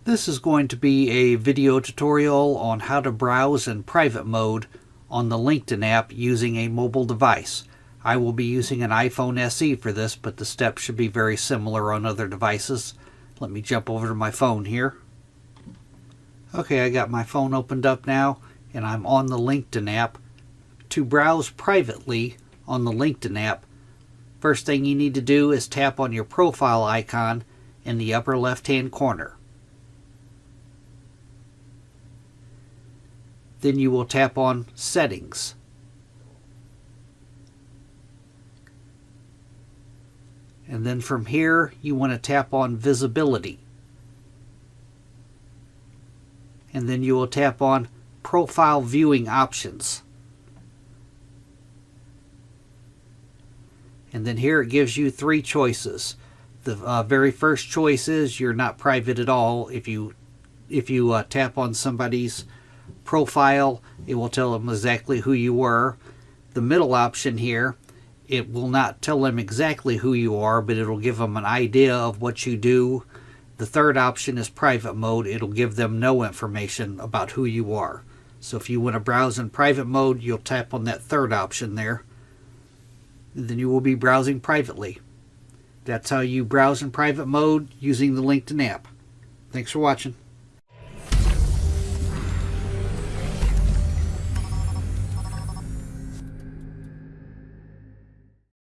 This is going to be a video tutorial on how to browse in private mode on the LinkedIn app using a mobile device. I will be using an iPhone SE for this, but the steps should be very similar on other devices. Let me jump over to my phone here. Okay, I got my phone opened up now, and I'm on the LinkedIn app. To browse privately on the LinkedIn app, first thing you need to do is tap on your profile icon in the upper left-hand corner. Then you will tap on Settings. And then from here, you want to tap on Visibility. And then you will tap on Profile Viewing Options. And then here it gives you three choices. The very first choice is you're not private at all. If you tap on somebody's profile, it will tell them exactly who you were. The middle option here, it will not tell them exactly who you are, but it'll give them an idea of what you do. The third option is private mode. It'll give them no information about who you are. So if you want to browse in private mode, you'll tap on that third option there. And then you will be browsing privately. That's how you browse in private mode using the LinkedIn app. Thanks for watching.